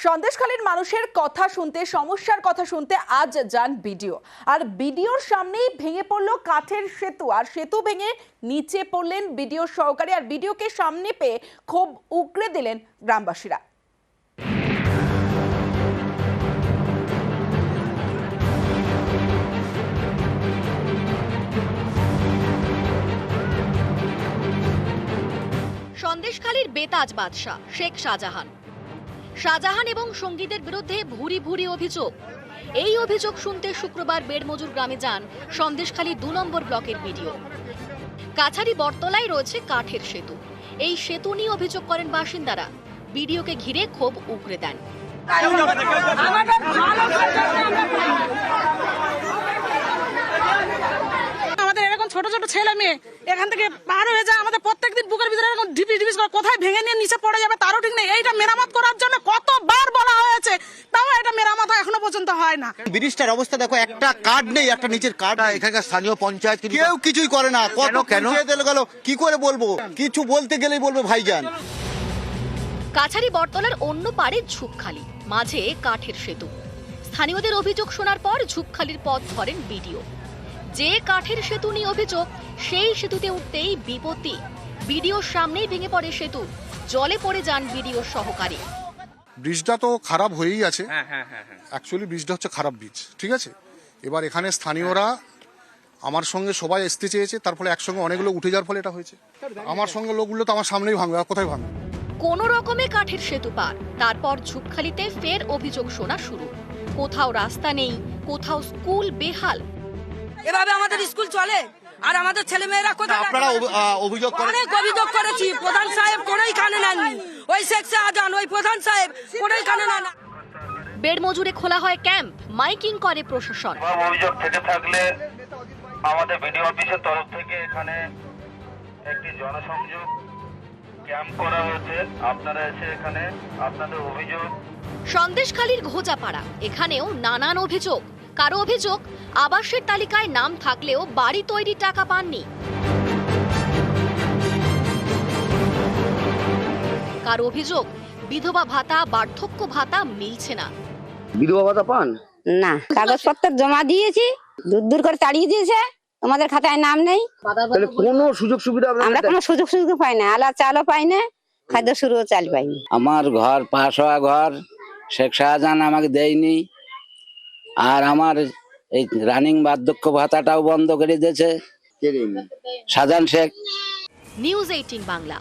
সন্দেশখালীর মানুষের কথা শুনতে, সমস্যার কথা শুনতে আজ যান বিডিও। আর বিডিওর সামনেই ভেঙে পড়লো কাঠের সেতু, আর সেতু ভেঙে নিচে পড়লেন বিডিও সহকারী। আর বিডিওকে সামনে পেয়ে ক্ষোভ উগরে দিলেন গ্রামবাসীরা। সন্দেশখালীর বেতাজ বাদশা শেখ শাহজাহান এবং সঙ্গীদের বিরুদ্ধে ভুরি ভুরি অভিযোগ। এই অভিযোগ শুনতে শুক্রবার বেড়মজুর গ্রামে যান সন্দেশখালী 2 নম্বর ব্লকের বিডিও। কাছারি বটতলায় রয়েছে কাঠের সেতু। এই সেতু নিয়ে অভিযোগ করেন বাসিন্দারা। বিডিওকে ঘিরে ক্ষোভ উগরে দেন। ছোট ছোট ছেলে মেয়ে এখান থেকে পার হয়ে যায়, আমাদের প্রত্যেকদিন বুকের ভিতরে এরকম ঢিপিস ঢিপিস করে কোথায় ভেঙে নিয়ে নিচে পড়ে যাবে তারও ঠিক নেই। এইটা মেরামত করার জন্য কতবার বলা হয়েছে, তাও এটা মেরামত এখনো পর্যন্ত হয় না। ব্রিজটার অবস্থা দেখো, একটা কার্ড নেই, একটা নিচের কার্ড। এখানকার স্থানীয় পঞ্চায়েত কেউ কিছুই করে না। কেন গেল কি করে বলবো, কিছু বলতে গেলেই বলবো ভাইজান। কাছারি বটতলার অন্য পারে ঝুপখালি, মাঝে কাঠের সেতু। স্থানীয়দের অভিযোগ শোনার পর ঝুপখালির পথ ধরেন বিডিও। যে কাঠের সেতু নিয়ে অভিযোগ, সেই সেতুতে উঠতেই বিপত্তি। বিডিওর সামনেই ভেঙে পড়ে সেতু, জলে পড়ে যান বিডিওর সহকারী। ব্রিজটা তো খারাপ হয়েই আছে। অ্যাকচুয়ালি ব্রিজটা হচ্ছে খারাপ ব্রিজ, ঠিক আছে। এবার এখানে স্থানীয়রা আমার সঙ্গে সবাই আসতে চেয়েছে, তার ফলে একসঙ্গে অনেকগুলো উঠে যাওয়ার ফলে এটা হয়েছে। আমার সঙ্গে লোকগুলো তো আমার সামনেই ভাঙবে, আর কোথায় ভাঙবে। কোন রকমে কাঠের সেতু পার, তারপর ঝুপখালিতে ফের অভিযোগ শোনা শুরু। কোথাও রাস্তা নেই, কোথাও স্কুল বেহাল। এভাবে আমাদের স্কুল চলে আর আমাদের ছেলে মেয়েরা কোথায়? আপনারা অভিযোগ করেন? অনেক অভিযোগ করেছি, প্রধান সাহেব কোনোই কানে নেননি। ওই শেখ শাহজাহান, ওই প্রধান সাহেব কোনোই কানে নেন। বেড়মজুরে খোলা হয় ক্যাম্প, মাইকিং করে প্রশাসন। অভিযোগ থেকে থাকলে আমাদের বিডিও অফিসের তরফ থেকে এখানে একটি জনসংযোগ ক্যাম্প করা হয়েছে। আপনারা এসে এখানে আপনাদের অভিযোগ। সন্দেশখালীর ঘোজাপাড়া, এখানেও নানান অভিযোগ। কারো অভিযোগ, আবাসের তালিকায় নাম থাকলেও বাড়ি তৈরির টাকা পাননি। কারো অভিযোগ, বিধবা ভাতা, বার্ধক্য ভাতা মিলছে না। বিধবা ভাতা পান না, কাগজপত্র জমা দিয়েছি, দূর দূর করে তাড়িয়ে দিয়েছে, তোমাদের খাতায় নাম নেই। তাহলে কোনো সুযোগ সুবিধা আমরা কোনো সুযোগ সুবিধা পাই না, আলা চালও পাই না, খাদ্য শুরুও চাল পাইনি। আমার ঘর পাশ হওয়া ঘর শেখ শাহজাহান আমাকে দেয়নি, আর আমার এই রানিং বার্ধক্য ভাতাটাও বন্ধ করে দিয়েছে শাহজাহান শেখ। নিউজ 18 বাংলা।